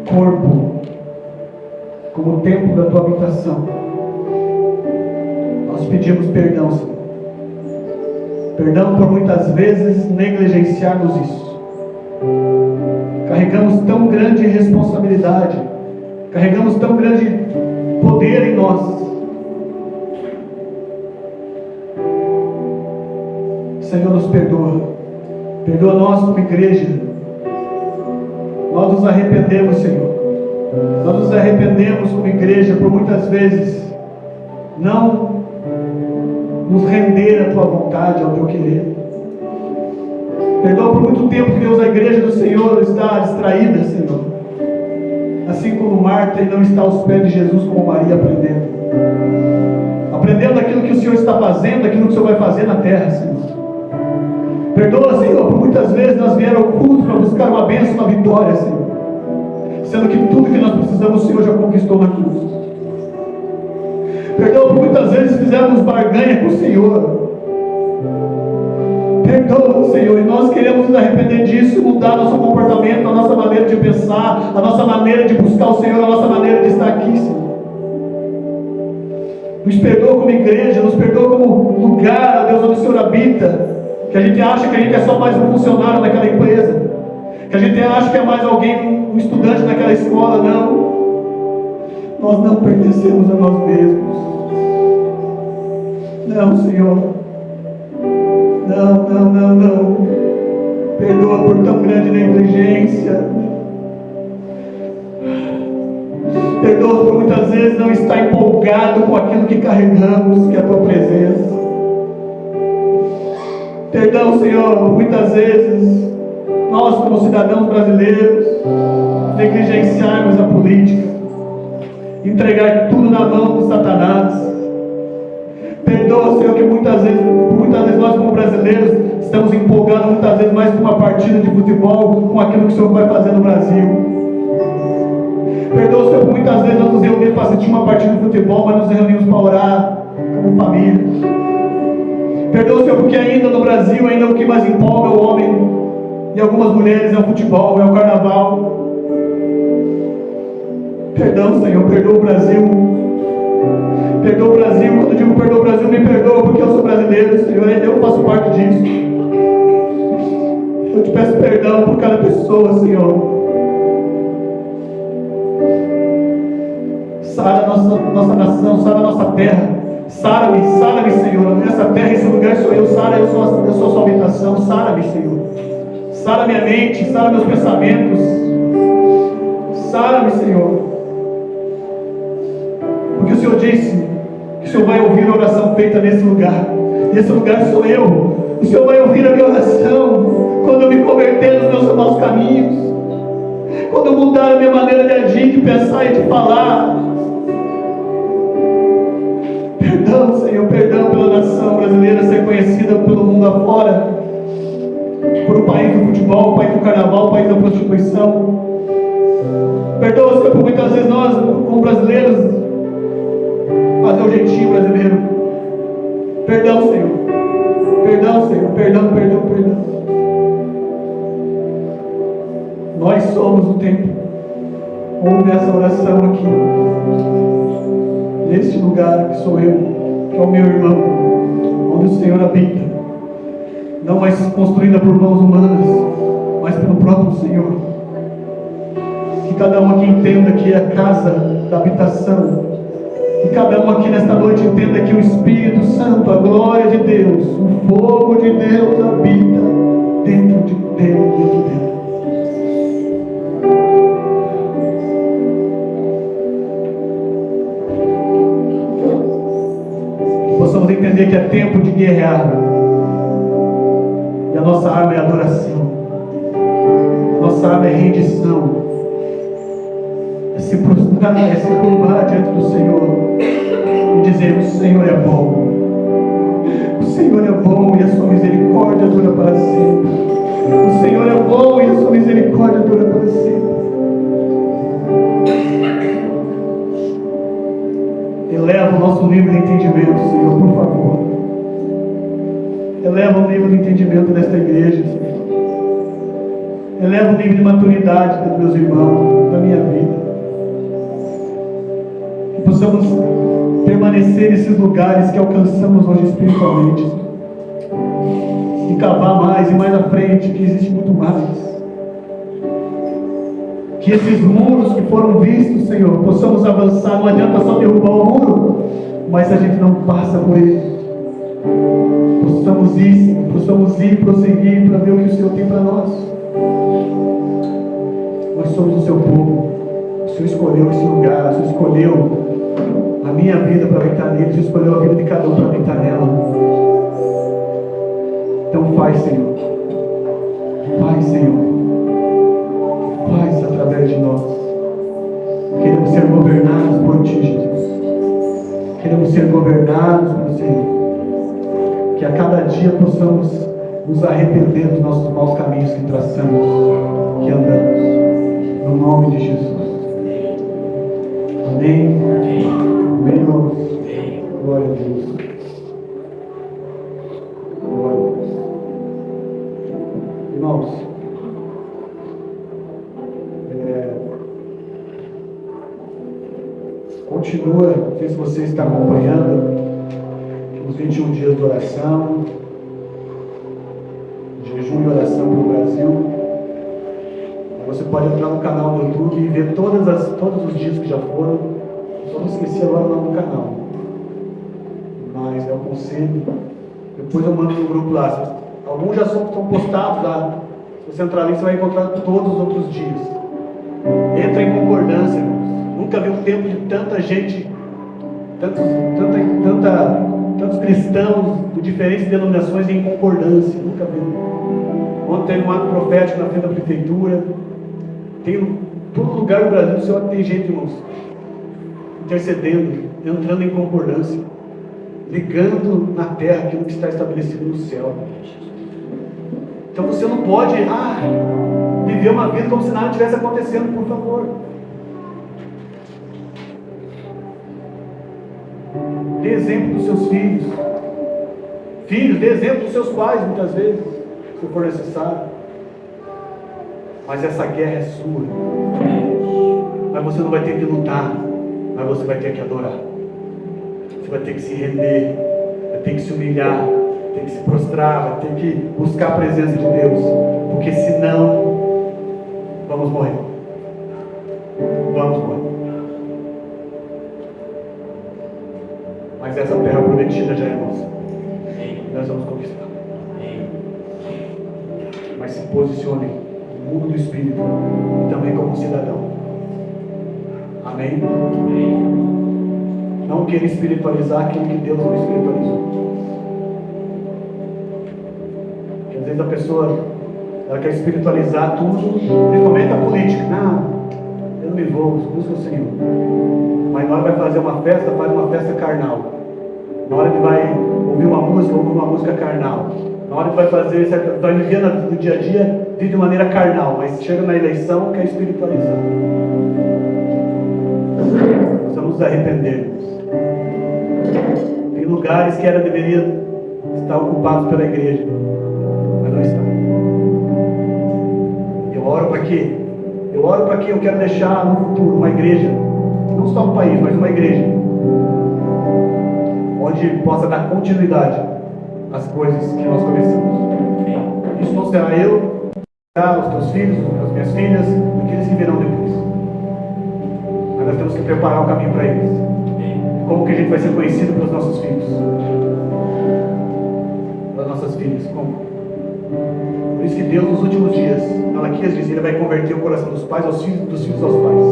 corpo, como templo da tua habitação. Nós pedimos perdão, Senhor. Perdão por muitas vezes negligenciarmos isso. Carregamos tão grande responsabilidade, carregamos tão grande poder em nós. Senhor, nos perdoa. Perdoa nós como igreja. Nós nos arrependemos, Senhor. Nós nos arrependemos como igreja por muitas vezes não nos render à tua vontade, ao teu querer. Perdoa por muito tempo que Deus, a igreja do Senhor está distraída, Senhor. Assim como Marta e não está aos pés de Jesus, como Maria, aprendendo aquilo que o Senhor está fazendo, aquilo que o Senhor vai fazer na terra, Senhor. Perdoa, Senhor, por muitas vezes nós viemos ao culto para buscar uma bênção, uma vitória, Senhor, sendo que tudo que nós precisamos o Senhor já conquistou na cruz. Perdoa por muitas vezes fizemos barganha com o Senhor. Perdoa, Senhor, e nós queremos nos arrepender disso, mudar nosso comportamento, a nossa maneira de pensar, a nossa maneira de buscar o Senhor, a nossa maneira de estar aqui, Senhor. Nos perdoa como igreja, nos perdoa como lugar, Deus, onde o Senhor habita, que a gente acha que a gente é só mais um funcionário naquela empresa, que a gente acha que é mais alguém, um estudante naquela escola. Não, nós não pertencemos a nós mesmos. Não, Senhor, não. Perdoa por tão grande negligência. Perdoa por muitas vezes não estar empolgado com aquilo que carregamos, que é a tua presença. Perdão, Senhor, por muitas vezes nós, como cidadãos brasileiros, negligenciarmos a política, entregar tudo na mão de Satanás. Perdoa, Senhor, que muitas vezes nós, como brasileiros, estamos empolgados muitas vezes mais com uma partida de futebol, com aquilo que o Senhor vai fazer no Brasil. Perdoa, Senhor, que muitas vezes nós nos reunimos para assistir uma partida de futebol, mas nos reunimos para orar como família. Perdoa, Senhor, porque ainda no Brasil, ainda o que mais empolga o homem e algumas mulheres é o futebol, é o carnaval. Perdão, Senhor, perdoa o Brasil. Perdoa o Brasil. Quando eu digo perdoa o Brasil, me perdoa porque eu sou brasileiro, Senhor, eu faço parte disso. Eu te peço perdão por cada pessoa, Senhor. Sara a nossa nação, sara a nossa terra. Sara-me, Senhor. Essa terra, esse lugar sou eu. Sara, eu sou a sua habitação. Sara-me, Senhor. Sara minha mente, sara meus pensamentos. Sara-me, Senhor. Porque o Senhor disse que o Senhor vai ouvir a oração feita nesse lugar. Nesse lugar sou eu. O Senhor vai ouvir a minha oração quando eu me converter nos meus maus caminhos, quando eu mudar a minha maneira de agir, de pensar e de falar. Perdão, Senhor, perdão pela nação brasileira ser conhecida pelo mundo afora por o país do futebol, o país do carnaval, o país da prostituição. Perdoa, Senhor, por muitas vezes nós, como brasileiros, fazer o jeitinho brasileiro. Perdão, Senhor. Perdão. Nós somos o templo. Ouve essa oração aqui, neste lugar que sou eu, que é o meu irmão, onde o Senhor habita, não mais construída por mãos humanas, mas pelo próprio Senhor. Que cada um aqui entenda que é a casa da habitação. Que cada um aqui nesta noite entenda que o Espírito Santo, a glória de Deus, o fogo de Deus habita dentro dele. Possamos entender que é tempo de guerrear. E a nossa arma é adoração. Nossa arma é rendição. É se prostrar, é se curvar diante do Senhor e dizer: o Senhor é bom. O Senhor é bom e a sua misericórdia dura para sempre. O Senhor é bom e a sua misericórdia dura para sempre. Eleva o nosso nível de entendimento, Senhor, por favor. Eleva o nível de entendimento desta igreja, Senhor. eleva o nível de maturidade dos meus irmãos, da minha vida. Que possamos permanecer nesses lugares que alcançamos hoje espiritualmente. E cavar mais e mais à frente, que existe muito mais. Que esses muros que foram vistos, Senhor, possamos avançar. Não adianta só derrubar o muro, mas a gente não passa por ele. Possamos ir, prosseguir para ver o que o Senhor tem para nós. Nós somos o seu povo. O Senhor escolheu esse lugar, o Senhor escolheu a minha vida para habitar nele, o Senhor escolheu a vida de cada um para habitar nela. Então faz, Senhor. Faz, Senhor. Faz através de nós. Queremos ser governados por Ti, Jesus. Queremos ser governados pelo Senhor. Que a cada dia possamos nos arrepender dos nossos maus caminhos que traçamos, que andamos. No nome de Jesus. Amém. Amém, irmãos. Glória a Deus. Glória a Deus. Irmãos, continua, não sei se você está acompanhando os 21 dias de oração, jejum e oração para o Brasil. Você pode entrar no canal do YouTube e ver todos os dias que já foram. Só não esqueci agora o nome do canal, mas é o conselho. Depois eu mando no grupo lá. Alguns já estão postados lá. Se você entrar ali, você vai encontrar todos os outros dias. Entra em concordância, irmãos. Nunca vi um tempo de tanta gente, tantos cristãos de diferentes denominações em concordância. Nunca vi. Ontem teve um ato profético na frente da prefeitura. Tem em todo lugar do Brasil, o Senhor tem gente, irmãos, intercedendo, entrando em concordância, ligando na terra aquilo que está estabelecido no céu. Então você não pode viver uma vida como se nada estivesse acontecendo, por favor. Dê exemplo dos seus filhos. Filhos, dê exemplo dos seus pais, muitas vezes, se for necessário. Mas essa guerra é sua. Mas você não vai ter que lutar, mas você vai ter que adorar. Você vai ter que se render, vai ter que se humilhar, vai ter que se prostrar, vai ter que buscar a presença de Deus. Porque senão, vamos morrer. Vamos morrer. Mas essa terra prometida já é nossa. Nós vamos conquistar. Mas se posicione no mundo do Espírito e também como cidadão. Amém? Não queira espiritualizar aquilo que Deus não espiritualizou. Porque às vezes a pessoa ela quer espiritualizar tudo, principalmente a política. Não, eu não me envolvo, busca o Senhor. Mas na hora vai fazer uma festa, faz uma festa carnal. Na hora que vai ouvir uma música, ouve uma música carnal. Na hora que vai fazer, vai viver no dia a dia, vive de maneira carnal, mas chega na eleição, quer espiritualizar. Nós vamos nos arrepender. Tem lugares que deveria estar ocupados pela igreja, mas não estão. Eu oro para quê? Eu oro para que eu quero deixar no futuro uma igreja, não só um país, mas uma igreja, onde possa dar continuidade às coisas que nós começamos. Isso não será eu, será os teus filhos, as minhas filhas, aqueles que virão depois. Mas nós temos que preparar o caminho para eles. Como que a gente vai ser conhecido pelos nossos filhos? Pelas nossas filhas, como? Por isso que Deus nos últimos dias, Malaquias diz, Ele vai converter o coração dos pais aos filhos, dos filhos aos pais.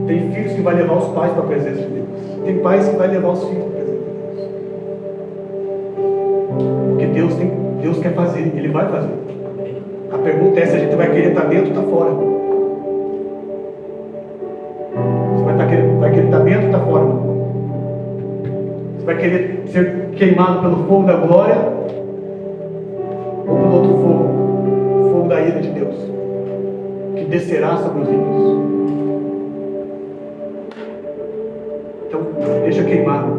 Tem filhos que vai levar os pais para a presença de Deus. Tem pais que vai levar os filhos para a presença de Deus. Porque Deus quer fazer, Ele vai fazer. A pergunta é se a gente vai querer estar dentro ou estar fora. Você vai querer estar dentro ou estar fora? Você vai querer ser queimado pelo fogo da glória ou pelo outro fogo? O fogo da ira de Deus, que descerá sobre os ímpios. Então, deixa queimar.